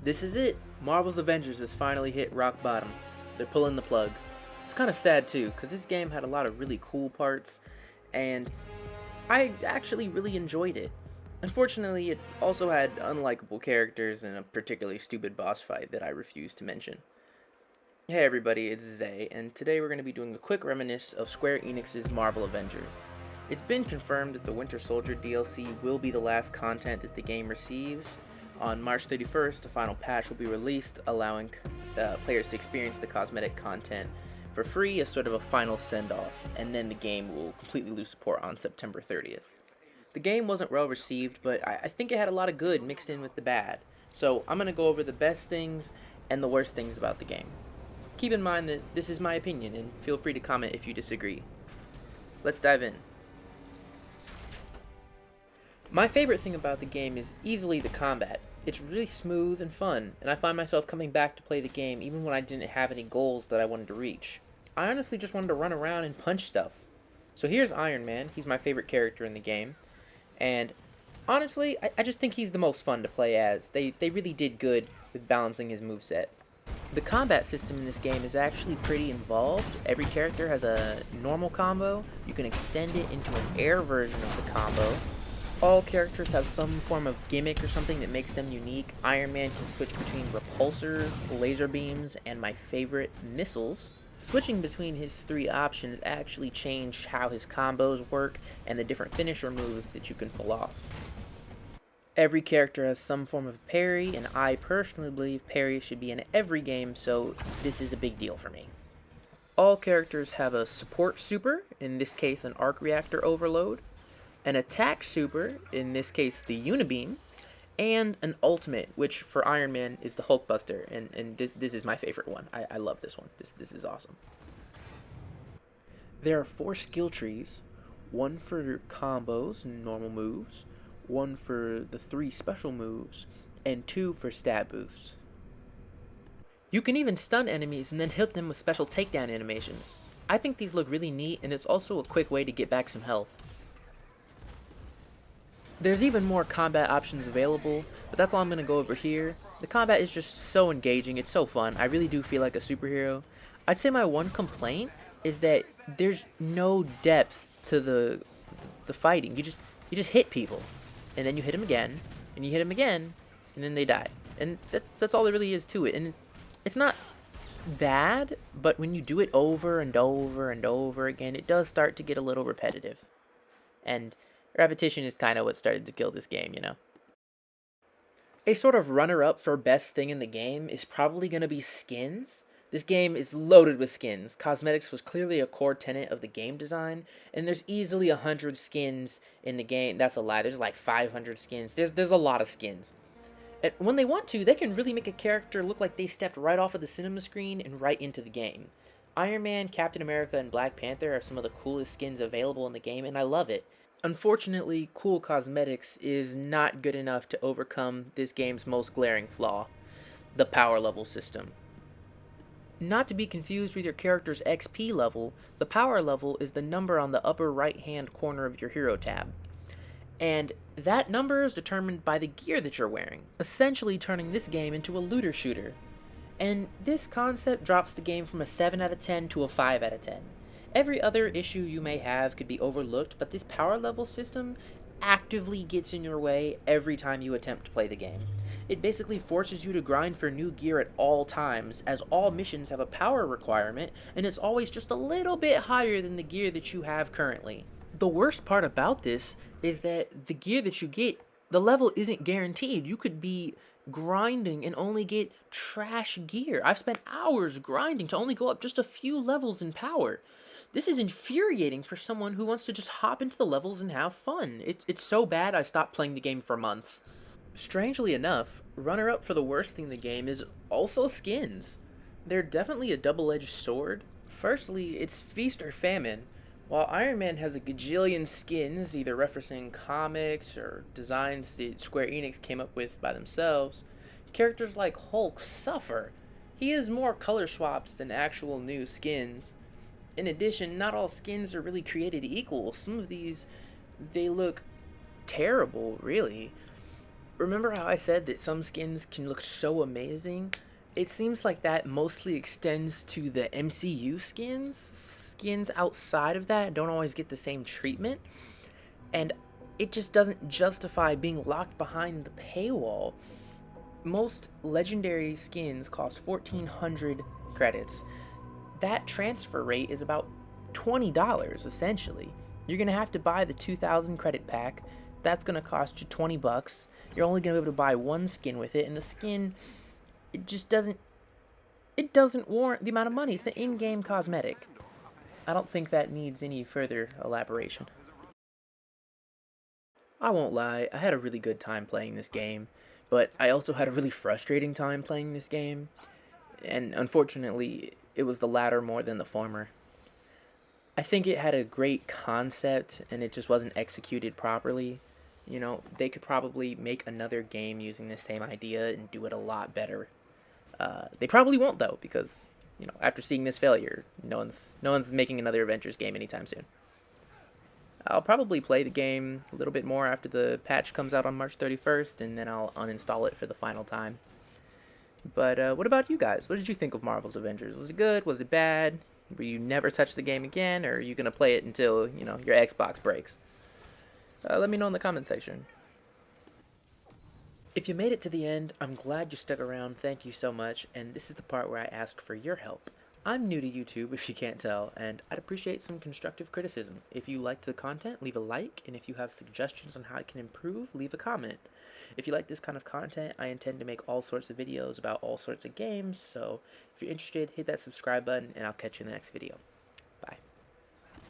This is it. Marvel's Avengers has finally hit rock bottom. They're pulling the plug. It's kind of sad too, because this game had a lot of really cool parts, and I actually really enjoyed it. Unfortunately, it also had unlikable characters and a particularly stupid boss fight that I refuse to mention. Hey everybody, it's Zay, and today we're going to be doing a quick reminisce of Square Enix's Marvel Avengers. It's been confirmed that the Winter Soldier DLC will be the last content that the game receives. On March 31st, the final patch will be released, allowing players to experience the cosmetic content for free as sort of a final send-off, and then the game will completely lose support on September 30th. The game wasn't well received, but I think it had a lot of good mixed in with the bad, so I'm going to go over the best things and the worst things about the game. Keep in mind that this is my opinion, and feel free to comment if you disagree. Let's dive in. My favorite thing about the game is easily the combat. It's really smooth and fun, and I find myself coming back to play the game even when I didn't have any goals that I wanted to reach. I honestly just wanted to run around and punch stuff. So here's Iron Man. He's my favorite character in the game, and honestly, I just think he's the most fun to play as. They really did good with balancing his moveset. The combat system in this game is actually pretty involved. Every character has a normal combo. You can extend it into an air version of the combo. All characters have some form of gimmick or something that makes them unique. Iron Man can switch between repulsors, laser beams, and my favorite, missiles. Switching between his three options actually change how his combos work and the different finisher moves that you can pull off. Every character has some form of parry, and I personally believe parry should be in every game, so this is a big deal for me. All characters have a support super, in this case an arc reactor overload, an attack super, in this case the unibeam, and an ultimate, which for Iron Man is the Hulkbuster, and this is my favorite one. I love this one. This is awesome. There are 4 skill trees, one for combos and normal moves, one for the 3 special moves, and 2 for stat boosts. You can even stun enemies and then hit them with special takedown animations. I think these look really neat, and it's also a quick way to get back some health. There's even more combat options available, but that's all I'm going to go over here. The combat is just so engaging, it's so fun. I really do feel like a superhero. I'd say my one complaint is that there's no depth to the fighting. You just hit people, and then you hit them again, and you hit them again, and then they die. And that's all there really is to it. And it's not bad, but when you do it over and over and over again, it does start to get a little repetitive. And repetition is kind of what started to kill this game, you know? A sort of runner-up for best thing in the game is probably going to be skins. This game is loaded with skins. Cosmetics was clearly a core tenet of the game design, and there's easily 100 skins in the game. That's a lie. There's like 500 skins. There's a lot of skins. And when they want to, they can really make a character look like they stepped right off of the cinema screen and right into the game. Iron Man, Captain America, and Black Panther are some of the coolest skins available in the game, and I love it. Unfortunately, cool cosmetics is not good enough to overcome this game's most glaring flaw, the power level system. Not to be confused with your character's XP level, the power level is the number on the upper right hand corner of your hero tab. And that number is determined by the gear that you're wearing, essentially turning this game into a looter shooter. And this concept drops the game from a 7 out of 10 to a 5 out of 10. Every other issue you may have could be overlooked, but this power level system actively gets in your way every time you attempt to play the game. It basically forces you to grind for new gear at all times, as all missions have a power requirement, and it's always just a little bit higher than the gear that you have currently. The worst part about this is that the gear that you get, the level isn't guaranteed. You could be grinding and only get trash gear. I've spent hours grinding to only go up just a few levels in power. This is infuriating for someone who wants to just hop into the levels and have fun. It's so bad I stopped playing the game for months. Strangely enough, runner-up for the worst thing in the game is also skins. They're definitely a double-edged sword. Firstly, it's feast or famine. While Iron Man has a gajillion skins, either referencing comics or designs that Square Enix came up with by themselves, characters like Hulk suffer. He has more color swaps than actual new skins. In addition, not all skins are really created equal. Some of these, they look terrible, really. Remember how I said that some skins can look so amazing? It seems like that mostly extends to the MCU skins. Skins outside of that don't always get the same treatment, and it just doesn't justify being locked behind the paywall. Most legendary skins cost 1,400 credits. That transfer rate is about $20 essentially. You're gonna have to buy the 2,000 credit pack. That's gonna cost you 20 bucks. You're only gonna be able to buy one skin with it, and the skin, it just doesn't warrant the amount of money. It's an in-game cosmetic. I don't think that needs any further elaboration. I won't lie, I had a really good time playing this game, but I also had a really frustrating time playing this game, and unfortunately, it was the latter more than the former. I think it had a great concept and it just wasn't executed properly. You know, they could probably make another game using the same idea and do it a lot better. They probably won't though, because after seeing this failure, no one's making another Avengers game anytime soon. I'll probably play the game a little bit more after the patch comes out on March 31st, and then I'll uninstall it for the final time. But what about you guys? What did you think of Marvel's Avengers? Was it good? Was it bad? Will you never touch the game again, or are you gonna play it until your Xbox breaks? Let me know in the comment section. If you made it to the end, I'm glad you stuck around. Thank you so much. And this is the part where I ask for your help. I'm new to YouTube, if you can't tell, and I'd appreciate some constructive criticism. If you liked the content, leave a like, and if you have suggestions on how it can improve, leave a comment. If you like this kind of content, I intend to make all sorts of videos about all sorts of games, so if you're interested, hit that subscribe button, and I'll catch you in the next video.